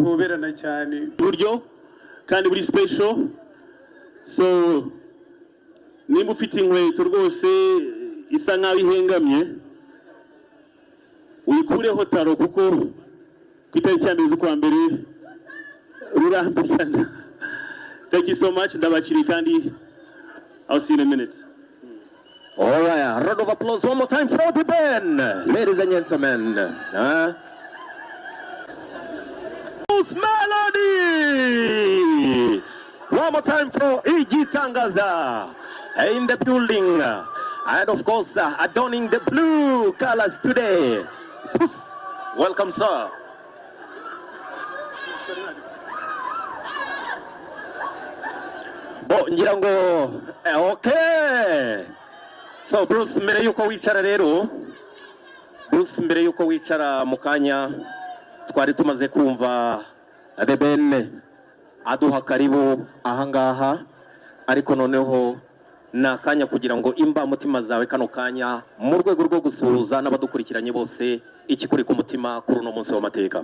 duhoberana cyane buryo kandi buri special. So nimba ufite inkweto rwose isa nkaho ihengamye uyikureho taro kuko ku itariki ya mbere z'ukwa mbere rurambirana. Thank you so much. Ndabakiri kandi I'll see you in a minute. All right, a round of applause one more time for the band, ladies and gentlemen. Melody. One more time for Igitangaza in the building, and of course adorning the blue colors today. Welcome, sir. Ngirango, okay. So Bruce, mbere yuko wicara rero, Bruce mbere yuko wicara mukanya twari tumaze kumva The Ben aduha karibu ahangaha, ariko noneho nakanya kugira ngo imba mutima zawe kano kanya mu rwego rwo gusuhuza n'abadukurikiranye bose ikikuri ku mutima kuri uno munsi w'amateka.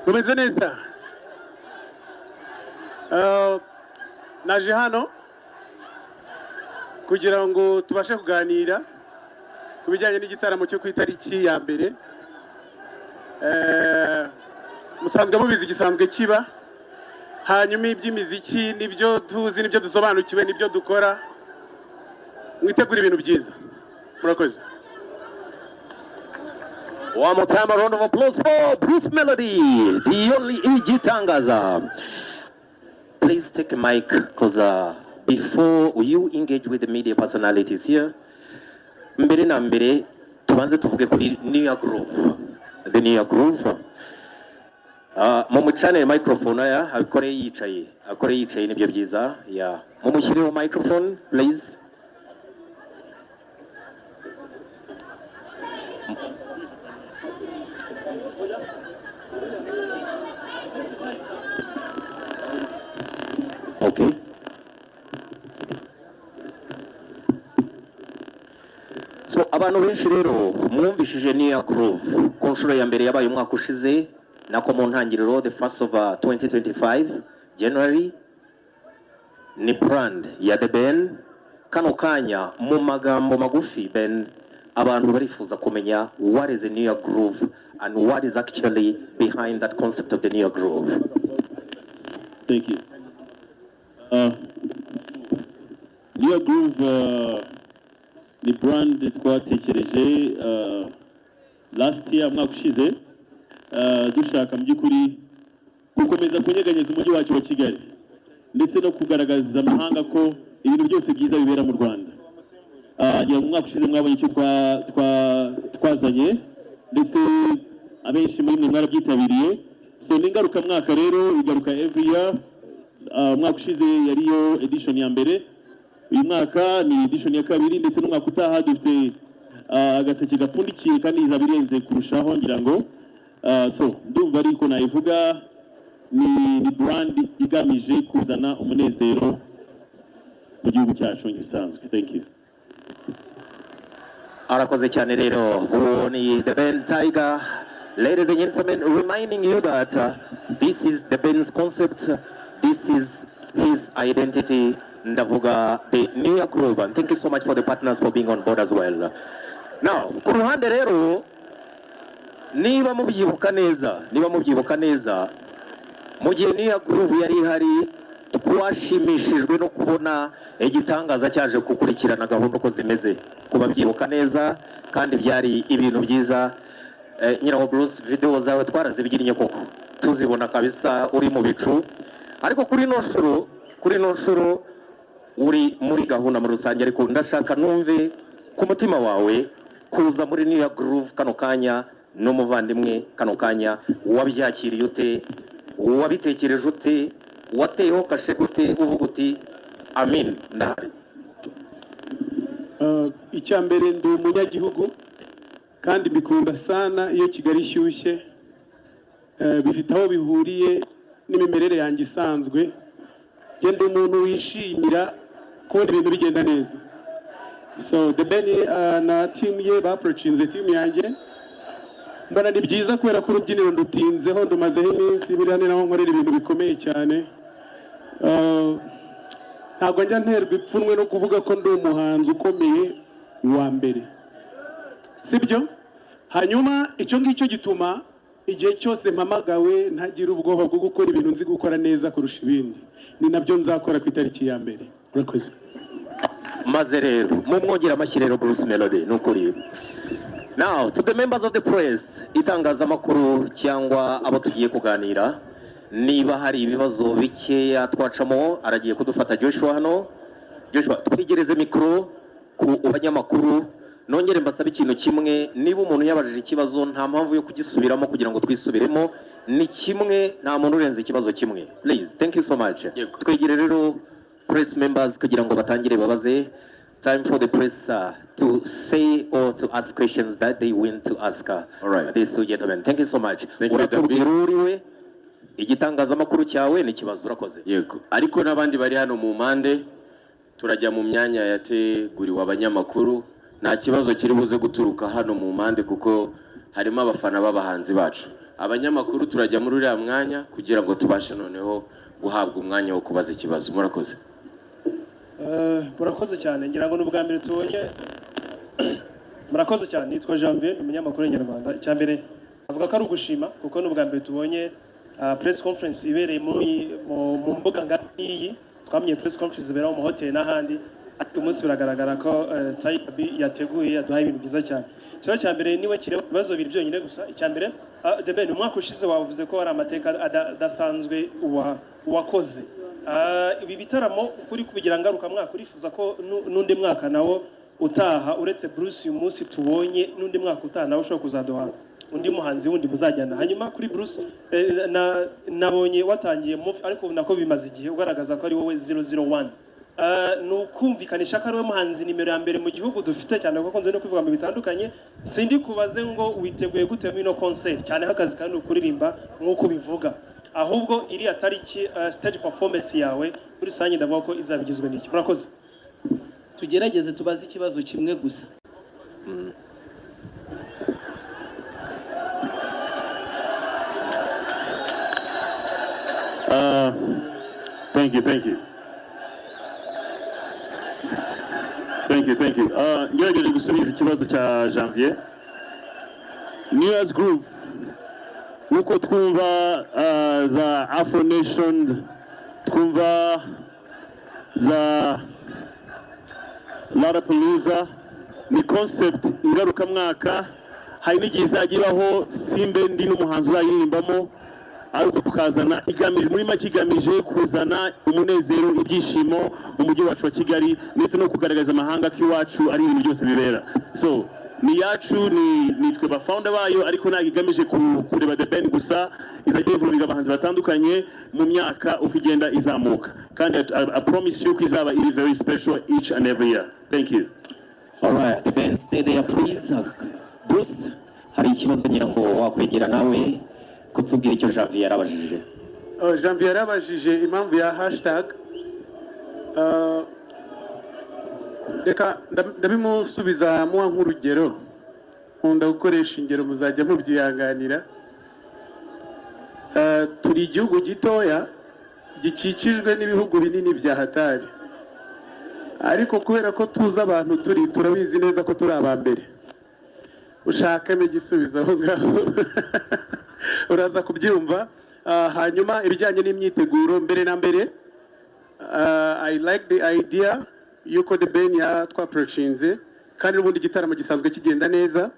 Kumeze neza. Naje hano kugira ngo tubashe kuganira ku bijyanye n'igitaramo cyo ku itariki ya mbere. Musanzwe mubizi gisanzwe kiba, hanyuma iby'imiziki nibyo tuzi, nibyo dusobanukiwe, nibyo dukora. Mwitegura ibintu byiza. Murakoze. One more time, a round of applause for Bruce Melody, the only Igitangaza. Please take a mic, because before you engage with the media personalities here, mbere na mbere tubanze tuvuge kuri New York Groove. The New York Groove. Mumuchane microphone aya akore yicaye nibyo byiza. Yeah. Mumushyireho microphone, please. Okay. So abantu benshi rero mwumvishije New York Groove ku nshuro ya mbere yabaye umwaka ushize nako mu ntangiriro the 1st of 2025 January. Ni brand ya The Ben. Kano kanya mu magambo magufi Ben, abantu barifuza kumenya what is the New York Groove and what is actually behind that concept of the New York Groove. Thank you. New York Groove ni brand twatekereje last year mwaka ushize, dushaka mu by'ukuri gukomeza kunyeganyeza umujyi wacu wa Kigali ndetse no kugaragaza amahanga ko ibintu byose byiza bibera mu Rwanda. Ya mwaka ushize mwabonye icyo twazanye ndetse abenshi muri mwe mwarabyitabiriye. So ningaruka mwaka rero igaruka every year. Mwaka ushize yariyo edition ya mbere, uyu mwaka ni edition ya kabiri, ndetse n'umwaka utaha dufite agaseke gapfundikiye kandi izabirenze kurushaho ngira ngo. So ndumva ariko nayivuga ni brand igamije kuzana umunezero mu gihugu cyacu gisanzwe. Thank you. Arakoze cyane rero uwo ni The Ben Tiger. Ladies and gentlemen, reminding you that this is The Ben's concept, this is his identity. Ndavuga the New York Groove, and thank you so much for the partners for being on board as well. Now ku ruhande rero niba mubyibuka neza mu gihe New York Groove yari ihari twashimishijwe no kubona igitangaza cyaje gukurikirana gahunda uko zimeze, kuba byibuka neza kandi byari ibintu byiza. Nyiraho Bruce, video zawe twarazibyinnye koko tuzibona kabisa uri mu bicu, ariko kuri no nshuro uri muri gahunda muri rusange. Ariko ndashaka numve ku mutima wawe kuza muri New York Groove kano kanya n'umuvandimwe, kano kanya wabyakiriye ute, wabitekereje ute, wateyeho kashe gute, uvuga uti amin ndahari? Icya mbere ndi umunyagihugu kandi bikunda sana iyo Kigali ishyushye, bifite aho bihuriye n'imimerere yanjye isanzwe. Genda umuntu wishimira kubona ibintu bigenda neza. so The Ben na team ye baprocinze team yanjye, mbona ni byiza kubera ko urubyiniro ndutinzeho ndumazeho iminsi biriya ni naho nkorera ibintu bikomeye cyane. Ntabwo njya nterwa ipfunwe no kuvuga ko ndi umuhanzi ukomeye wa mbere, sibyo? Hanyuma icyo ngicyo gituma igihe cyose mpamagawe ntagira ubwoba bwo gukora ibintu nzi gukora neza kurusha ibindi. Ni nabyo nzakora ku itariki ya mbere. Urakoze. Maze rero mumwongera amashyi rero Bruce Melody nukuri. Now to the members of the press, itangazamakuru cyangwa abo tugiye kuganira, niba hari ibibazo bikeya twacamo aragiye kudufata Joshua hano. Joshua, twigereze mikro ku banyamakuru. Nongere mbasaba ikintu kimwe, niba umuntu yabajije ikibazo nta mpamvu yo kugisubiramo kugira ngo twisubiremo, ni kimwe, nta muntu urenze ikibazo kimwe. Please, thank you so much. Twegere rero press members kugira ngo batangire babaze. Time for the press to say or to ask questions that they want to ask. All right. These two gentlemen. Thank you so much. Uratubwiruriwe igitangazamakuru cyawe ni kibazo urakoze. Yego. Ariko nabandi bari hano mu mpande turajya mu myanya yateguriwe abanyamakuru. Nta kibazo kiri buze guturuka hano mu mpande kuko harimo abafana b'abahanzi bacu. Abanyamakuru turajya muri uriya mwanya kugira ngo tubashe noneho guhabwa umwanya wo kubaza ikibazo. Murakoze. Murakoze cyane, ngira ngo n'ubwa mbere tubonye. Murakoze cyane, nitwa Janvier, umunyamakuru nyarwanda. Icyambere avuga ko ari ugushima kuko n'ubwa mbere tubonye press conference ibereye mu mbuga ngari. Twamenye press conference ibera mu hotel n'ahandi, ariko umunsi biragaragara ko Tiger B yateguye yaduhaye ibintu byiza cyane. Cyo cyambere niwe kireba ibibazo biri byonyine gusa. Icyambere The Ben, umwaka ushize wavuze ko ari amateka adasanzwe wakoze. Ibi bitaramo kuri kubigira ngaruka mwaka urifuza ko n'undi mwaka nawo utaha uretse Bruce uyu munsi tubonye, n'undi mwaka utaha nawo ushobora kuzaduha undi muhanzi wundi muzajyana. Hanyuma kuri Bruce nabonye watangiye move, ariko nako bimaze igihe ugaragaza ko ari wowe 001. Nukumvikanisha ko ari we muhanzi nimero ya mbere mu gihugu dufite cyane kuko nze no kuvuga mu bitandukanye. Sindi kubaze ngo witeguye gute muri no concert cyane hakazi kandi ukuririmba nk'uko bivuga, ahubwo iri atariki stage performance yawe kuri sanyi ndavuga ko izabigizwe n'iki. Murakoze. Tugerageze tubaze ikibazo kimwe gusa. Thank you. Ngerageje gusubiza ikibazo cya Janvier. New Year's Groove, nuko twumva za Afro Nation, twumva za Lollapalooza, ni concept ingaruka mwaka. Hari n'igihe izagiraho simbe ndi n'umuhanzi urayirimbamo, ariko tukazana igamije muri make igamije kuzana umunezero, ibyishimo mu mujyi wacu wa Kigali, ndetse no kugaragaza amahanga ko iwacu ari ibintu byose bibera. So ni yacu, ni twe ba founder bayo, ariko ntabwo igamije kureba The Ben gusa, izajya ivuga abahanzi batandukanye mu myaka uko igenda izamuka, kandi I promise you ko izaba iri very special each and every year. Thank you. All right, The Ben, stay there please. Bruce, hari ikibazo ngira ngo wakwegera nawe kutubwira icyo Janvier yarabajije. Janvier yarabajije impamvu ya hashtag. Reka ndabimusubiza muha nk'urugero, nkunda gukoresha ingero muzajya mubyihanganira. Turi igihugu gitoya gikikijwe n'ibihugu binini bya hatari, ariko kubera ko tuzi abantu turabizi neza ko turi abambere. Ushakamo igisubizo aho ngaho uraza kubyumva. Hanyuma ibijyanye n'imyiteguro, mbere na mbere I like the idea yuko The Ben twaprocinze, kandi n'ubundi igitaramo gisanzwe kigenda neza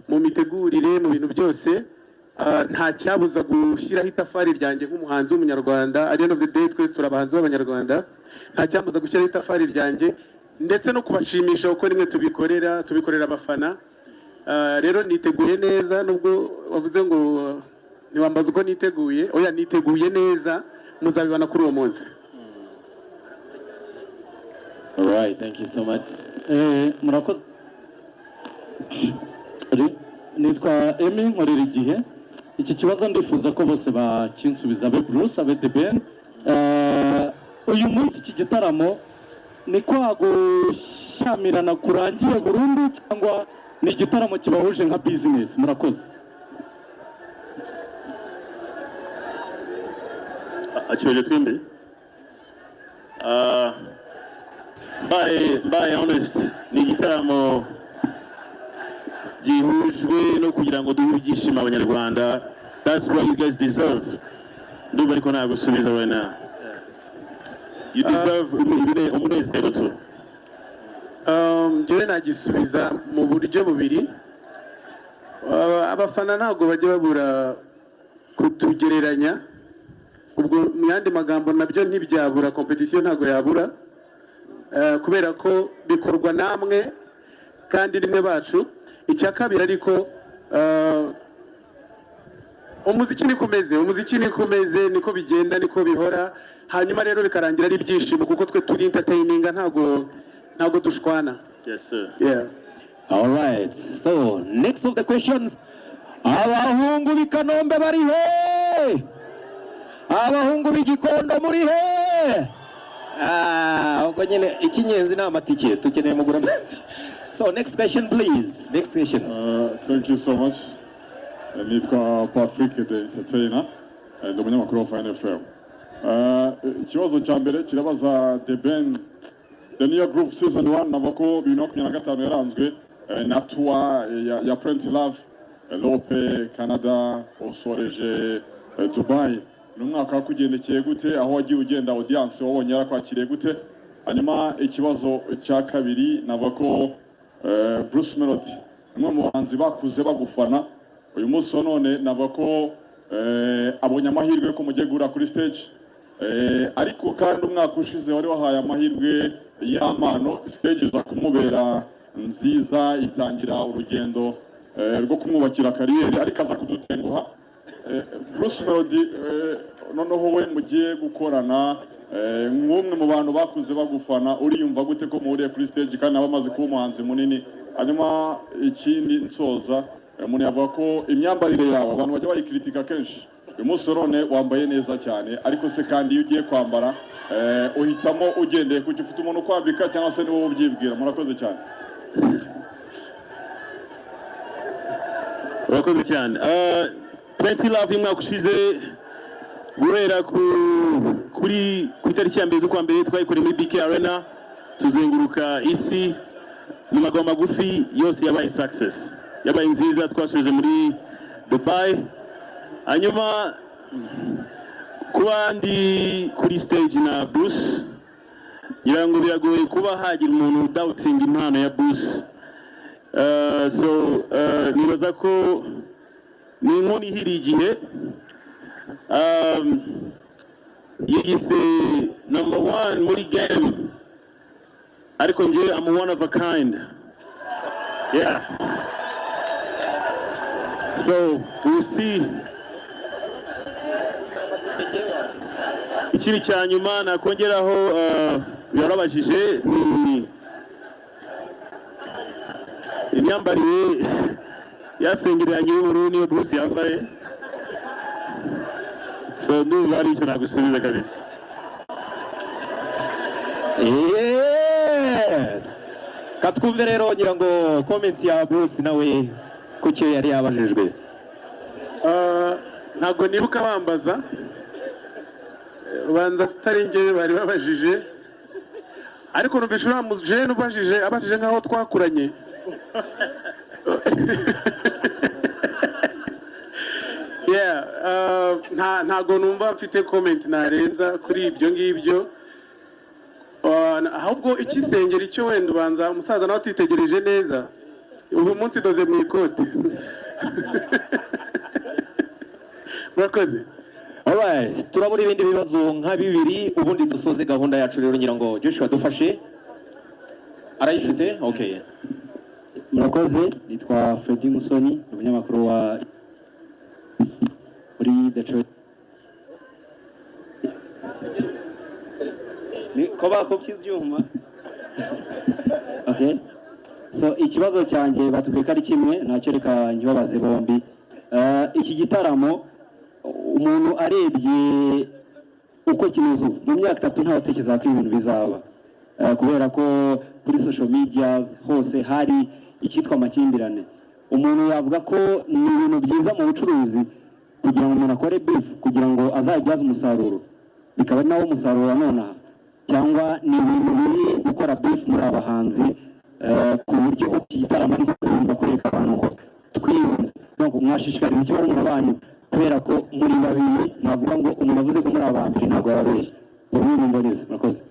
mu mitegurire, mu bintu byose. Nta cyabuza gushyiraho itafari ryanjye nk'umuhanzi w'umunyarwanda. At the end of the day twese turi abahanzi b'abanyarwanda. Nta cyabuza gushyiraho itafari ryanjye ndetse no kubashimisha kuko nimwe tubikorera abafana. Rero niteguye neza, nubwo wavuze ngo ntiwambaza uko niteguye. Oya, niteguye neza, muzabibona kuri uwo munsi. All right, thank you so much. Murakoze. Nitwa Emi nkorera igihe. Iki kibazo ndifuza ko bose bakinsubiza, abe Bruce abe The Ben. Uyu munsi iki gitaramo ni kwa gushyira gushyamirana kurangiye burundu cyangwa ni igitaramo kibahuje nka business? Murakoze. Akibaje twembi. By honest, ni igitaramo gihujwe no kugira ngo duhe ibyishimo abanyarwanda. That's what you guys deserve. Ndumva ariko nagusubiza wena. You deserve umunezero tu. Njyewe nagisubiza mu buryo bubiri. Abafana ntabwo bajya babura kutugereranya, ubwo mu yandi magambo nabyo ntibyabura, competition ntabwo yabura, kubera ko bikorwa namwe kandi rimwe bacu. Icya kabiri ariko umuziki niko umeze, niko bigenda, niko bihora, hanyuma rero bikarangira ari ibyishimo kuko twe turi entertaining, ntabwo dushwana. Yes sir. Yeah. All right. So, next of the questions. Abahungu b'Ikanombe bari he? Abahungu b'Igikondo muri he? Ubwo nyine ikinyenzi ni amatike tukeneye mugura amatike. So, next question please. Next question. Thank you so much. Nitwa Patrick the Entertainer, ndi umunyamakuru wa NFM. Ikibazo cya mbere kirabaza The New Groove Season 1 nabako 2025 yaranzwe na tour ya Prince Love, Lope, Canada, osoreje Dubai. N'umwaka wakugendekeye gute, aho wagiye ugenda audience wabonye yarakwakiriye gute? Hanyuma ikibazo cya kabiri nabako Bruce Melody, umwe mu bahanzi bakuze bagufana, uyu munsi none nabako abonye amahirwe yo kumujye gura kuri stage, ariko kandi umwaka ushize wari wahaye amahirwe y'amano, stage za kumubera nziza, itangira urugendo rwo kumwubakira kariyeri, ariko aza kudutenguha. Bruce Melody noneho we mugiye gukorana nk'umwe mu bantu bakuze bagufana, uriyumva gute ko muhuriye kuri stage kandi abamaze kuba umuhanzi munini? Hanyuma ikindi nsoza, umuntu yavuga ko imyambarire yawe abantu bajya bayikritika kenshi, uyu munsi none wambaye neza cyane, ariko se kandi iyo ugiye kwambara uhitamo ugendeye kuki ufite umuntu kwambika cyangwa se ni wowe ubyibwira? Murakoze cyane. Murakoze cyane. Plenty Love y'umwaka ushize guhera kuri itariki ya mbere z'ukwa mbere twayikoreye muri BK Arena, tuzenguruka isi mu magambo magufi yose yabaye success, yabaye nziza. Twashoje muri Dubai, hanyuma kuba ndi kuri stage na Bruce, ngira ngo biragoye kuba hagira umuntu doubting impano ya Bruce. Nibaza ko ni inkoni ihiri igihe. Yigise #1 muri game, ariko nje I'm one of a kind. Yeah. So we'll see. Ikiri cya nyuma nakongeraho yarabajije ni imyambarire yasengeranye y'ubururu niyo Bruce yambaye. So ndumva ari icyo nagusubiza kabisa. Katwumve rero ngira ngo comment ya Bruce nawe kucyo yari yabajijwe. Ntabwo nibuka bambaza, ubanza atari njye bari babajije, ariko numvise uramujene abajije nkaho twakuranye. Ntago numva mfite comment narenza kuri ibyo ngibyo. Ahubwo ikisengera icyo wenda ubanza umusaza nawe atitegereje neza, ubu munsi doze mu ikote. Murakoze. Alright, turabura ibindi bibazo nka bibiri ubundi dusoze gahunda yacu rero, ngira ngo Joshua dufashe. Arayifite? Okay. Murakoze, nitwa Freddy Musoni, umunyamakuru wa muri Detroit. Ni koba kopyizyuma. Okay. So ikibazo cyanjye batubwiye ko ari kimwe, ntacyo reka nkibabaze bombi. Iki gitaramo umuntu arebye uko kimeze mu myaka 3 ntabatekereza ko ibintu bizaba, kubera ko kuri social media hose hari icyitwa amakimbirane. Umuntu yavuga ko ni ibintu byiza mu bucuruzi kugira ngo umuntu akore beef kugira ngo azabyaze umusaruro, bikaba nawo umusaruro nonaha, cyangwa ni ibintu biri gukora beef muri abahanzi ku buryo iki gitaramo ariko kureka abantu ngo twiyunze. Donc mwashishikariza iki barumuna banyu, kubera ko muri babiri navuga ngo umuntu avuze ko muri abambere ntabwo yarabeshye. Ubu mboneza murakoze.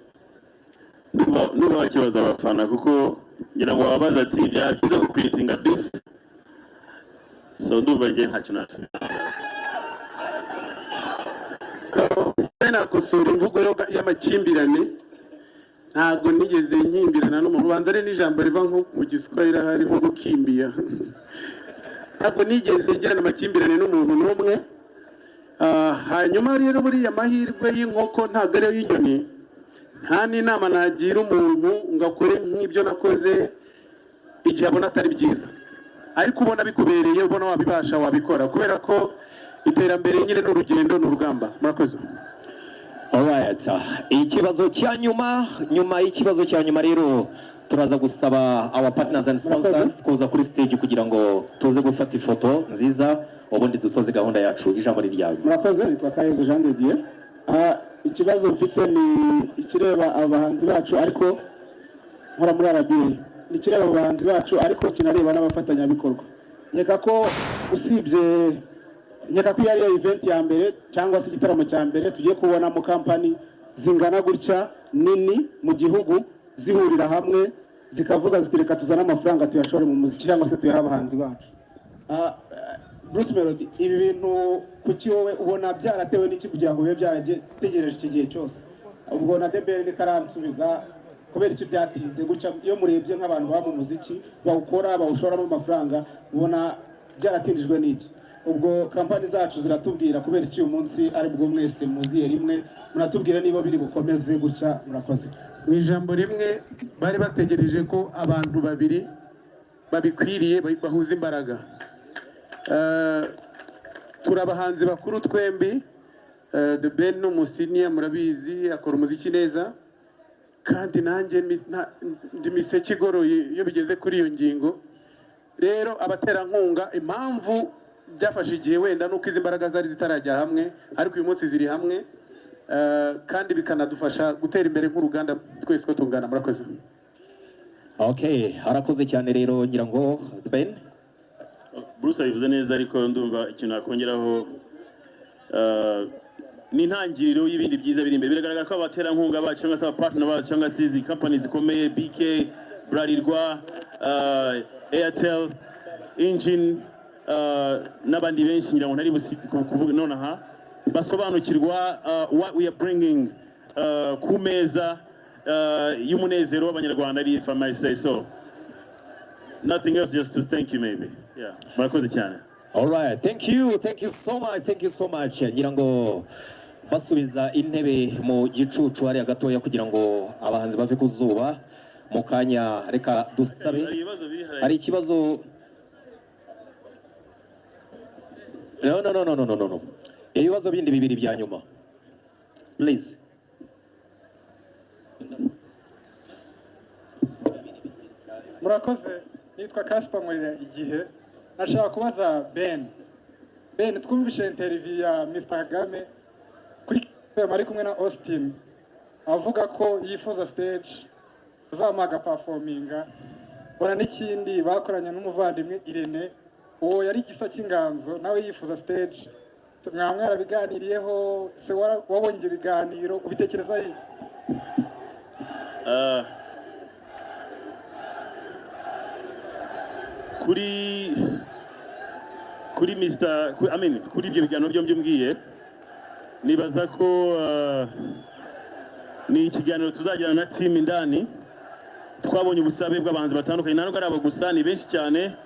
Niba wakibaza abafana kuko ngira ngo wabaza ati byagize ku creating beef, so ndumva ngiye ntacyo nasubira. Nakosora imvugo y'amakimbirane, ntabwo nigeze nkimbirana n'umuntu. Ubanza ari n'ijambo riva nko mu Giswahili hari nko gukimbiya. Ntabwo nigeze ngirana amakimbirane n'umuntu n'umwe. Hanyuma rero buriya amahirwe y'inkoko ntabwo ariyo y'inyoni. Nta n'inama nagira umuntu ngo akore nk'ibyo nakoze igihe abona atari byiza, ariko ubona bikubereye, ubona wabibasha wabikora, kubera ko iterambere nyine n'urugendo n'urugamba. Murakoze. Alright, ikibazo cya nyuma y'ikibazo cya nyuma rero turaza gusaba our partners and sponsors kuza kuri stage kugira ngo tuze gufata ifoto nziza, ubundi dusoze gahunda yacu. Ijambo ryawe. Murakoze. Nitwa Kayezu Jean de Dieu. Ikibazo mfite ni ikireba abahanzi bacu, ariko nkora muri RBA, ni ikireba abahanzi bacu ariko kinareba n'abafatanyabikorwa. Nkeka ko usibye nkeka ko yari event ya mbere cyangwa se igitaramo cya mbere tugiye kubona mu company zingana gutya nini mu gihugu zihurira hamwe zikavuga zitereka tuzana amafaranga tuyashore mu muziki cyangwa se tuyaha abahanzi bacu. Bruce Melody, ibi bintu kuki wowe ubona byaratewe n'iki kugira ngo bibe byarategereje iki gihe cyose? Ubwo na Debeli ni karansubiza kubera iki byatinze gutya. Iyo murebye nk'abantu baba mu muziki bawukora bawushoramo amafaranga, ubona byaratindijwe n'iki? Ubwo kampani zacu ziratubwira kubera iki uyu munsi ari bwo mwese muziye rimwe, munatubwira niba biri bukomeze gutya. Murakoze. Mu ijambo rimwe, bari bategereje ko abantu babiri babikwiriye bahuza imbaraga. Turabahanzi bakuru twembi. The Ben n'umusiniya murabizi akora umuziki neza, kandi nanjye ndi miseke igoroye iyo bigeze kuri iyo ngingo. Rero abaterankunga, impamvu byafashe igihe wenda nuko izi mbaraga zari zitarajya hamwe, ariko uyu munsi ziri hamwe, kandi bikanadufasha gutera imbere nk'uruganda twese ko tungana. Murakoze. Okay, harakoze cyane rero ngira ngo Ben. Bruce abivuze neza, ariko ndumva ikintu nakongeraho ni intangiriro y'ibindi byiza biri imbere. Biragaragara ko abaterankunga bacu cyangwa se abapartner bacu cyangwa se izi company zikomeye, BK, Bralirwa, Airtel, Engine, n'abandi benshi ngira ngo ntari kuvuga nonaha, basobanukirwa what we are bringing ku meza y'umunezero w'abanyarwanda. If I might say so. Nothing else, just to thank you maybe. Yeah. Murakoze cyane. All right, thank you so much. Ngira ngo basubiza intebe mu gicucu hari agatoya kugira ngo abahanzi bave ku zuba mu kanya. Reka dusabe, hari ikibazo. No. Ibibazo bindi bibiri bya nyuma. Please. Murakoze. Nitwa Kaspa Murira Igihe. Nashaka kubaza Ben, twumvishe interview ya Mr. Kagame kuri ari kumwe na Austin avuga ko yifuza stage azamaga performinga. Bona n'ikindi bakoranye n'umuvandimwe Irene, uwo yari gisa cy'inganzo nawe yifuza stage. Mwamwara biganiriyeho se wabonye ibiganiro ubitekereza iki? kuri Mr. kuri ibyo biganiro byo mbwiye, nibaza ko ni ikiganiro tuzagirana na team indani. Twabonye ubusabe bw'abanzi batandukanye, ntabwo ari abo gusa, ni benshi cyane,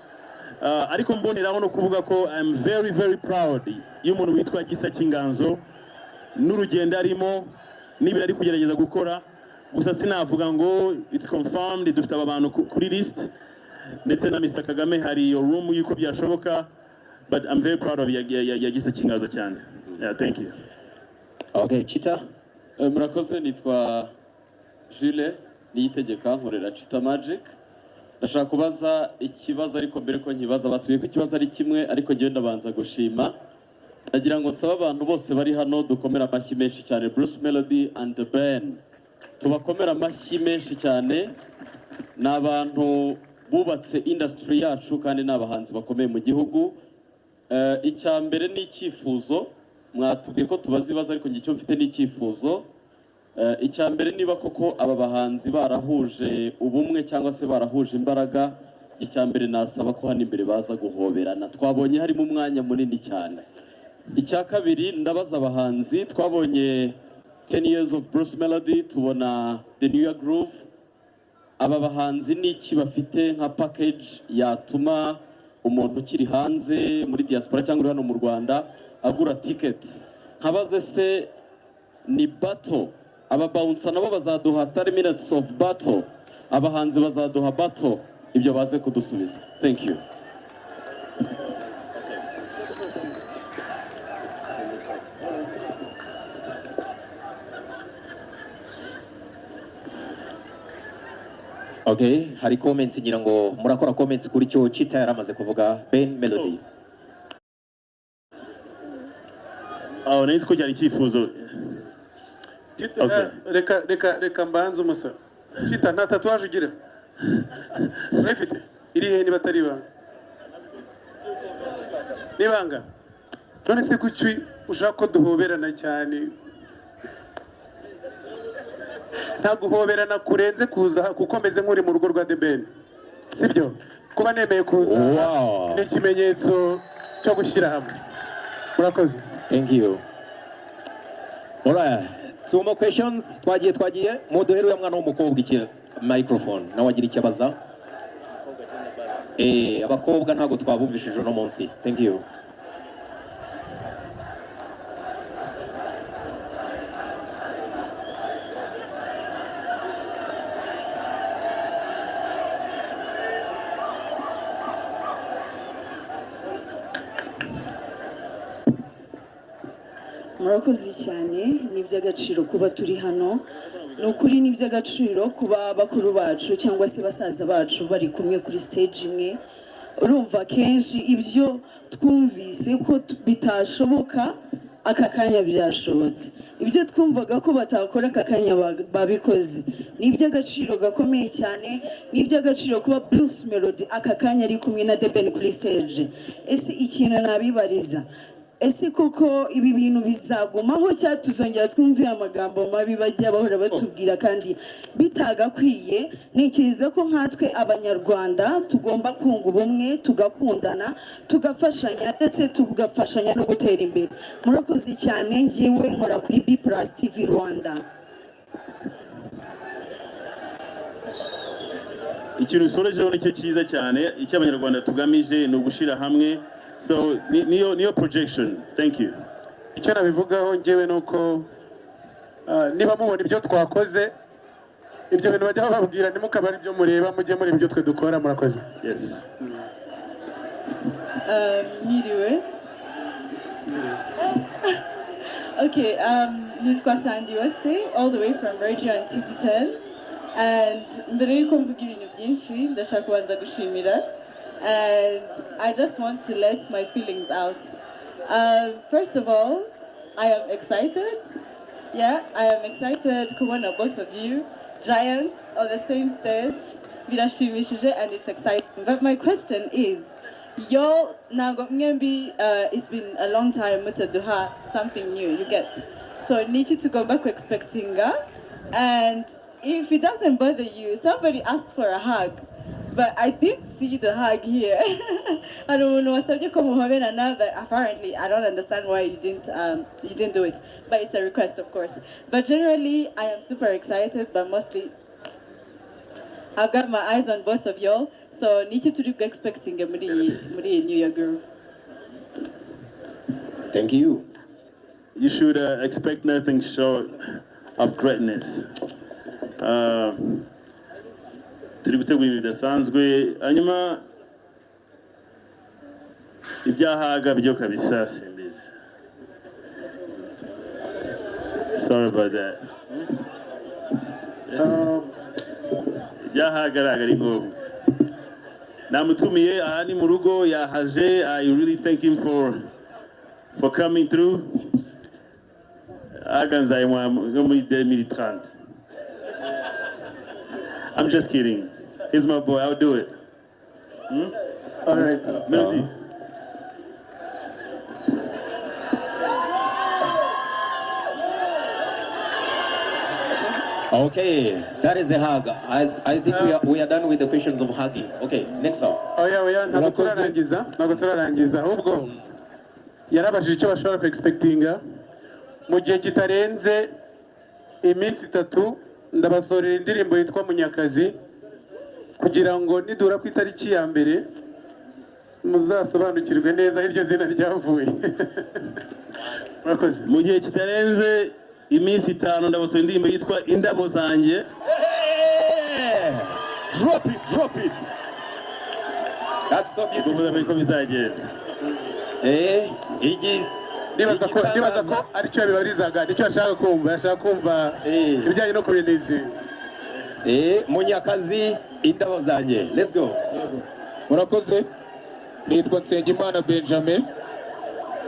ariko mboneraho no kuvuga ko I am very very proud y'umuntu witwa Gisa Kinganzo n'urugendo arimo n'ibiri ari kugerageza gukora. Gusa sinavuga ngo it's confirmed dufite abantu kuri list, ndetse na Mr. Kagame hari iyo room yuko byashoboka, but I'm very proud of ya Gisa Kinganzo cyane. Yeah, thank you. Okay, Chita. Murakoze. Nitwa Jules, Niyitegeka nkorera Chita Magic. Ndashaka kubaza ikibazo ariko mbere ko nkibaza batuye ko ikibazo ari kimwe ariko ngiye ndabanza gushima. Ndagira ngo nsaba abantu bose bari hano dukomera amashyi menshi cyane Bruce Melody and the band. Tubakomera amashyi menshi cyane. Ni abantu bubatse industry yacu kandi ni abahanzi bakomeye mu gihugu. Icya mbere ni icyifuzo, mwatubwiye ko tubaza ibibazo ariko njye icyo mfite ni icyifuzo. Icya mbere niba koko aba bahanzi barahuje ubumwe cyangwa se barahuje imbaraga, icya mbere nasaba ko hano imbere baza guhoberana. Twabonye harimo umwanya munini cyane. Icya kabiri ndabaza abahanzi, twabonye 10 years of Bruce Melody, tubona The New Year Groove. Aba bahanzi ni iki bafite nka package yatuma umuntu ukiri hanze muri diaspora cyangwa hano mu Rwanda agura ticket? Nkabaze se ni battle, aba bouncer nabo bazaduha 30 minutes of battle, abahanzi bazaduha battle? Ibyo baze kudusubiza. Thank you. Okay, hari comments ngira ngo murakora comments kuri cyo Chita yaramaze kuvuga Ben Melody. Nahise ko cyari icyifuzo. Reka mbanze umusa. Chita nta tatuwaje ugira? Urafite? Iri he niba atari ibanga? Nibanga? None se kuki ushaka ko duhoberana cyane? Nta guhoberana kurenze kuza kuko meze nk'uri mu rugo rwa The Ben. Sibyo? Kuba nemeye kuza ni ikimenyetso cyo gushyira hamwe. Murakoze. Thank you. Alright. So more questions. Twagiye muduhere uyu mwana w'umukobwa iki microphone nawe agira icyo abaza. Abakobwa ntago twabumvishije no munsi. Thank you. Murakoze cyane, ni iby'agaciro kuba turi hano. Ni ukuri ni iby'agaciro kuba bakuru bacu cyangwa se basaza bacu bari kumwe kuri stage imwe. Urumva kenshi ibyo twumvise ko bitashoboka aka kanya byashobotse, ibyo twumvaga ko batakora aka kanya babikoze. Ni iby'agaciro gakomeye cyane, ni iby'agaciro kuba Bruce Melody aka kanya ari kumwe na The Ben kuri stage. Ese ikintu nabibariza, ese koko ibi bintu bizagumaho cyangwa tuzongera twumvira amagambo mabi bajya bahora batubwira kandi bitagakwiye? Ntekereza ko nkatwe abanyarwanda tugomba kunga ubumwe, tugakundana, tugafashanya ndetse tugafashanya no gutera imbere. Murakoze cyane, ngiyewe nkora kuri B+ TV Rwanda. Ikintu usorejeho nicyo cyiza cyane, icyo abanyarwanda tugamije ni ugushira hamwe. So niyo projection. Thank you. Icyo nabivugaho ngewe nuko niba mubona ibyo twakoze, ibyo bintu bajya bababwira nimukaba ari byo mureba, mujye muri ibyo twe dukora. Murakoze. Yes. Miriwe. Okay, nitwa Sandy Wase, all the way from Radio and TV10. And mbere yuko mvuga ibintu byinshi ndashaka kubanza gushimira. And I just want to let my feelings out. First of all, I am excited. Yeah, I am excited to one of both of you, giants on the same stage. Birashimishije and it's exciting. But my question is, y'all now it's been a long time mutaduha something new, you get. So I need you to go back expecting her. And if it doesn't bother you, somebody asked for a hug. But I did see the hug here. I don't know, but apparently I don't understand why you didn't do it. But it's a request, of course. But generally, I am super excited, but mostly I've got my eyes on both of y'all. So need you to be expecting a New Year Groove. Thank you. You should expect nothing short of greatness. Turi gutegura ibintu bidasanzwe, hanyuma ibyahaga byo kabisa simbizi. Sorry about that. byahagaragara ingombwa. Namutumiye aha ni mu rugo yahaje. I really thank him for coming through. Aganzaye muri 2030. I'm just kidding. He's my boy. I'll do it. All right. Melody. Okay, that is a hug. I think we are done with the questions of hugging. Okay, next song. Oya ntabwo turarangiza ahubwo yarabajije icyo bashobora ku expectinga mu gihe kitarenze iminsi 3 ndabasorera indirimbo yitwa Munyakazi kugira ngo nidura ku itariki ya mbere muzasobanukirwe neza iryo zina ryavuye. Murakoze. Mu gihe kitarenze iminsi 5 ndabasorera indirimbo yitwa Indabo Zanjye. Drop it. That's so beautiful. Nibaza ko aricyo yabibarizaga, nicyo ashaka kumva ibijyanye no kubineza. Munyakazi, Indabo Zanjye. Let's go. Murakoze. Nitwa Nsengimana Benjamin.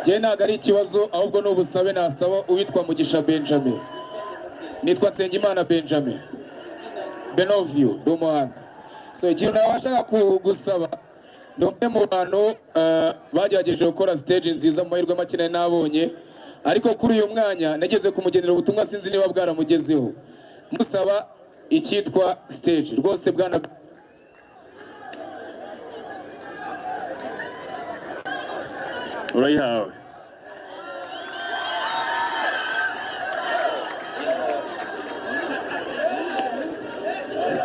Jye ntabwo ari ikibazo ahubwo ni ubusabe nasaba uwitwa Mugisha Benjamin. Nitwa Nsengimana Benjamin. Benovio do muhanzi. So ikintu nabashaka kugusaba ni umwe mu bantu bagerageje gukora stage nziza mu mahirwe make nabonye, ariko kuri uyu mwanya nageze kumugenera ubutumwa sinzi niba bwaramugezeho. Musaba icyitwa stage rwose bwana. Urayihawe.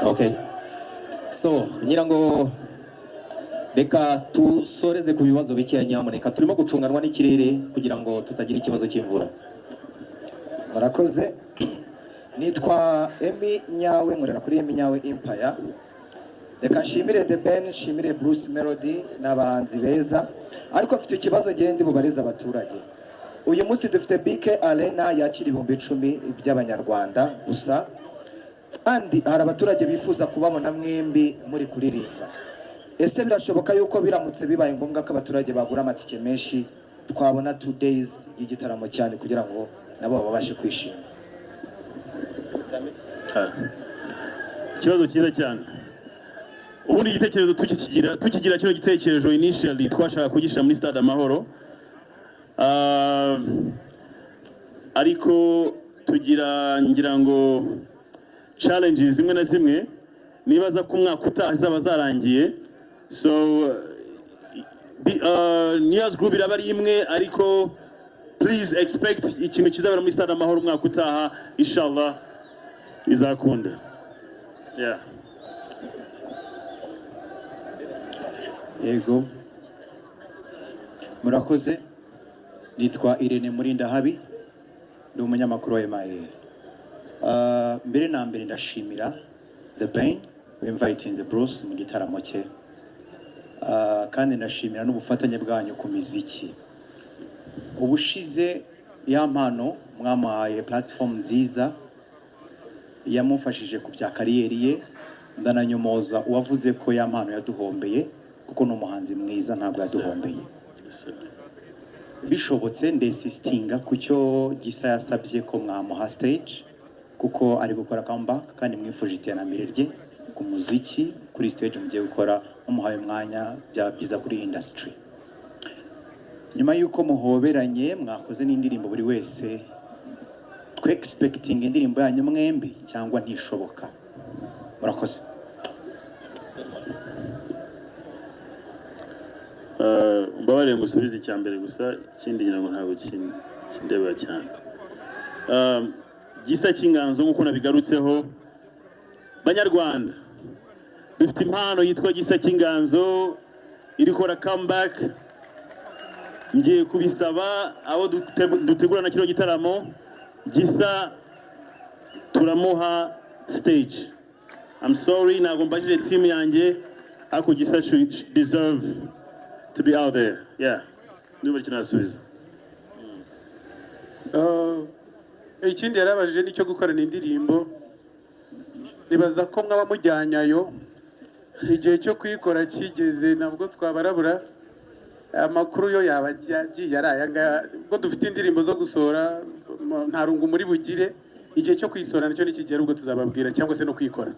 Okay. So, nyirango reka tusoreze ku bibazo bikeya nyamuneka. Turimo gucunganwa n'ikirere kugira ngo tutagira ikibazo cy'imvura. Murakoze. Nitwa Emi Nyawe, nkorera kuri Emi Nyawe Empire. Reka nshimire The Ben, nshimire Bruce Melody n'abahanzi beza. Ariko mfite ikibazo gende bubariza abaturage. Uyu munsi dufite BK Arena yakira 10,000 by'abanyarwanda gusa. Kandi hari abaturage bifuza kubabona mwembi muri kuririmba. Ese birashoboka yuko biramutse bibaye ngombwa ko abaturage bagura amatike menshi twabona 2 days y'igitaramo cyane kugira ngo nabo babashe kwishima? Ikibazo cyiza cyane. Ubundi igitekerezo tukigira kino gitekerezo initially twashaka kugisha muri Stade Amahoro. Ariko tugira ngira ngo challenges zimwe na zimwe nibaza ko umwaka utaha zaba zarangiye. So New Year's Groove iraba ari imwe, ariko please expect ikintu kizabera muri Stade Amahoro umwaka utaha, inshallah izakunda. Yeah. Yego. Murakoze. Nitwa Irene Murinda Habi. Ndi umunyamakuru wa MIA. Mbere na mbere ndashimira The Ben inviting Bruce mu gitaramo cye. Kandi ndashimira n'ubufatanye bwanyu ku miziki. Ubushize ya mpano mwamahaye platform nziza yamufashije ku bya kariyeri ye, ndananyomoza uwavuze ko ya mpano yaduhombeye kuko no muhanzi mwiza ntabwo yaduhombeye. Bishobotse ndesistinga kucyo Gisa yasabye ko mwamuha stage kuko ari gukora comeback kandi mwifuje iterambere rye ku muziki kuri stage mugiye gukora umuhaye umwanya bya byiza kuri industry. Nyuma yuko muhoberanye mwakoze n'indirimbo buri wese twe expecting indirimbo yanyu mwembi cyangwa ntishoboka. Murakoze. Mbabarire ngusubize icyambere gusa ikindi ngira ngo ntabwo kindeba cyane. Gisa cy'inganzo nk'uko nabigarutseho, Banyarwanda dufite impano yitwa Gisa cy'inganzo iri kora comeback. Ngiye kubisaba abo dutegura na kino gitaramo, Gisa turamuha stage. I'm sorry ntabwo mbajije team yanjye, ariko Gisa should deserve to be out there. Yeah. Nubwo kinasubiza. Ikindi yarabajije nicyo gukorana indirimbo. nibaza ko mwaba mujyanyayo igihe cyo kuyikora kigeze nabwo twabarabura amakuru yo yaba yagiye ari aya ngaya ubwo dufite indirimbo zo gusohora nta rungu muri bugire igihe cyo kuyisora nicyo nikigera ubwo tuzababwira cyangwa se no kuyikora.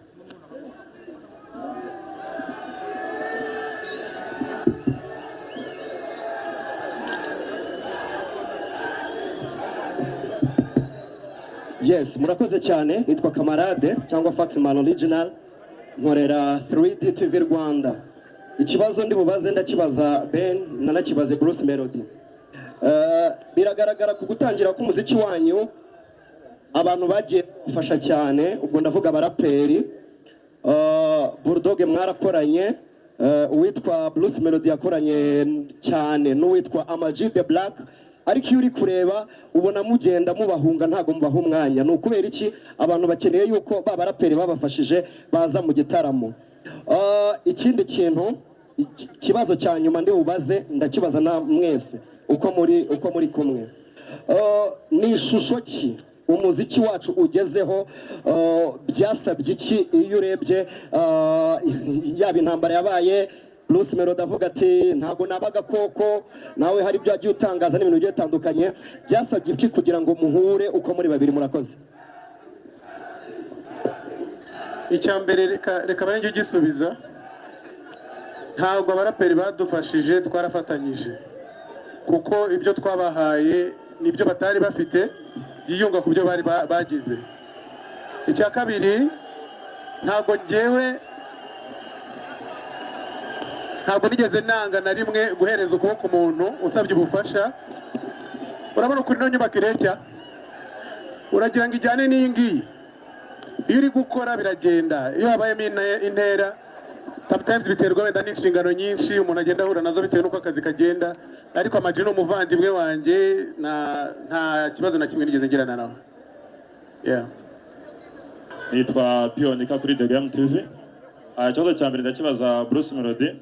Yes, murakoze cyane. Nitwa Kamarade cyangwa Faxman Original. Nkorera 3D TV Rwanda. Ikibazo ndi bubaze ndakibaza Ben nanakibaze Bruce Melody. Biragaragara ku gutangira k'umuziki wanyu abantu bagiye gufasha cyane, ubwo ndavuga abaraperi. Bulldog mwarakoranye, uwitwa Bruce Melody yakoranye cyane n'uwitwa Ama-G The Black. Ariko iyo uri kureba ubona mugenda mubahunga ntago mubaha umwanya. Ni ukubera iki abantu bakeneye yuko babaraperi babafashije baza mu gitaramo. Ikindi kintu kibazo cya nyuma ndi bubaze ndakibaza na mwese uko muri kumwe. Ni ishusho ki umuziki wacu ugezeho, byasabye iki iyo urebye yaba intambara yabaye Bruce Melody avuga ati ntago nabaga koko nawe hari ibyo agiye utangaza n'ibintu bigiye bitandukanye, byasabye iki kugira ngo muhure uko muri babiri? Murakoze. Icyambere reka barenge ugisubiza. Ntabwo abaraperi badufashije, twarafatanyije kuko ibyo twabahaye nibyo batari bafite byiyunga ku byo bari bagize. Icya kabiri, ntabwo nigeze nanga na rimwe guhereza ukuboko umuntu usabye ubufasha. Urabona kuri no nyubako ireshya, uragira ngo ijyane n'iyi ngiyi. Iyo uri gukora biragenda, iyo habayemo intera sometimes biterwa wenda n'inshingano nyinshi umuntu agenda ahura nazo bitewe n'uko akazi kagenda. Ariko Ama-G ni umuvandimwe wanjye, nta kibazo na kimwe nigeze ngirana nawe. Nitwa Pionika kuri The Game TV. Ikibazo cya mbere ndakibaza Bruce Melody.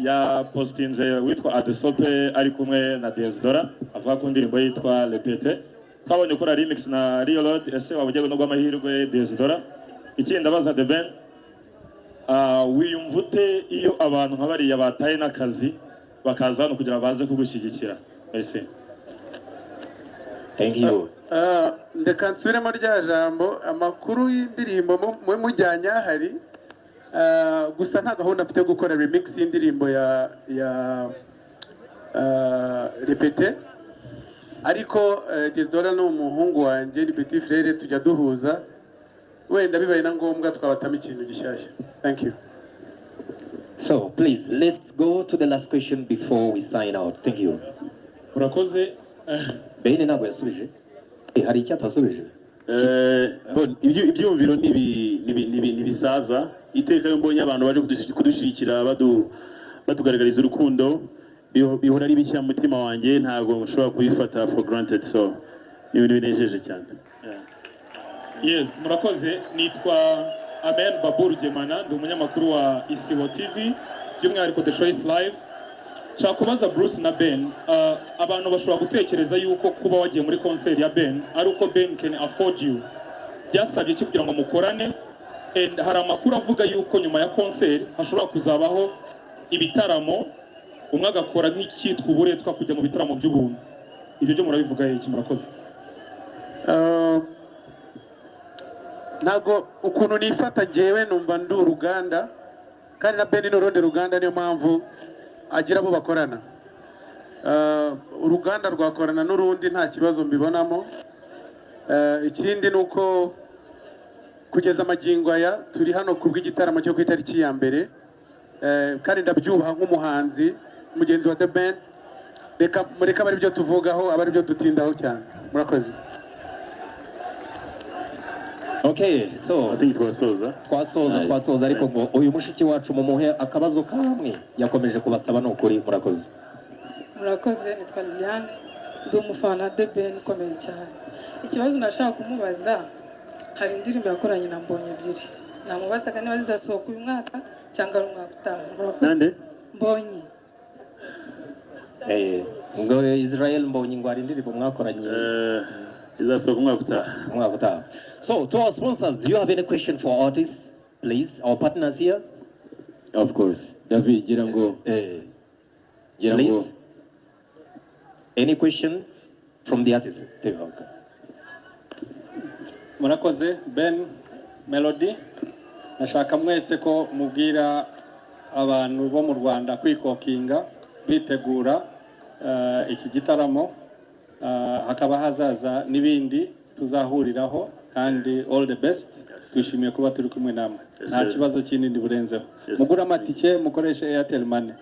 Ya postinze witwa Adesope ari kumwe na Desidora avuga ku ndirimbo yitwa Repete. Twabonye ukora remix na Real Lord, ese wabujyaga no gw'amahirwe Desidora. Ikindi ndabaza The Ben, wiyumvute iyo abantu nka bariya bataye n'akazi bakaza hano kugira baze kugushyigikira? Ese thank you. Ndeka nsubiremo rya jambo, amakuru y'indirimbo mujyanye ahari. Gusa nta gahunda mfite gukora remix y'indirimbo ya Repete. Ariko Desidora ni umuhungu wanjye, ni petit frère, tujya duhuza. Wenda bibaye na ngombwa twabatama ikintu gishyashya. Thank you. So please, let's go to the last question before we sign out. Thank you. Murakoze. Bene ntabwo yasubije. Hari icyo atasubije? Ibyumviro nibisaza. Iteka yo mbonye abantu baje kudushyigikira batugaragariza urukundo bihora ari bishya mu mutima wanjye, ntabwo ushobora kubifata for granted. So ibintu binejeje cyane. Yes, murakoze. Nitwa Amen Babur Gemana, ndi umunyamakuru wa Isibo TV, by'umwihariko The Choice Live. Nshaka kubaza Bruce na Ben, abantu bashobora gutekereza yuko kuba wagiye muri concert ya Ben ari uko Ben can afford you. Byasabye iki kugira ngo mukorane? And hari amakuru avuga yuko nyuma ya concert hashobora kuzabaho ibitaramo, umwe agakora nk'icyitwa uburetwa kujya mu bitaramo by'ubuntu. Ibyo byo murabivuga iki? Murakoze. Ntabwo ukuntu nifata njyewe numva ndi uruganda, kandi na Ben ni urundi ruganda, niyo mpamvu agira abo bakorana. Uruganda rwakorana n'urundi nta kibazo mbibonamo. Ikindi ni uko kugeza amagingo aya turi hano ku bw'igitaramo cyo ku itariki ya mbere, kandi ndabyubaha nk'umuhanzi mugenzi wa The Ben. Mureka bari byo tuvugaho, abari byo dutindaho cyane. Murakoze. Okay, so twasoza ariko ngo uyu mushiki wacu mumuhe akabazo kamwe yakomeje kubasaba n'ukuri. Murakoze. Murakoze. Nitwa Liliane, ndi umufana The Ben ukomeye cyane. Ikibazo nashaka kumubaza, hari indirimbo yakoranye na Mbonyi ebyiri, namubazaga niba zizasohoka uyu mwaka cyangwa ari umwaka utaha. Nande? Mbonyi. Ngo Israel Mbonyi ngo hari indirimbo mwakoranye. izasohoka umwaka utaha. So, to our sponsors, do you have any question for artists, please? Our partners here? Of course. David, Please? Any question from the artist? Murakoze, Ben, Melody. Nashaka mwese ko mubwira abantu bo mu Rwanda kwikokinga bitegura iki gitaramo, hakaba hazaza n'ibindi tuzahuriraho, kandi all the best. Twishimiye kuba turi kumwe namwe. Nta kibazo kinini burenzeho. Mugura amatike, mukoreshe Airtel Money.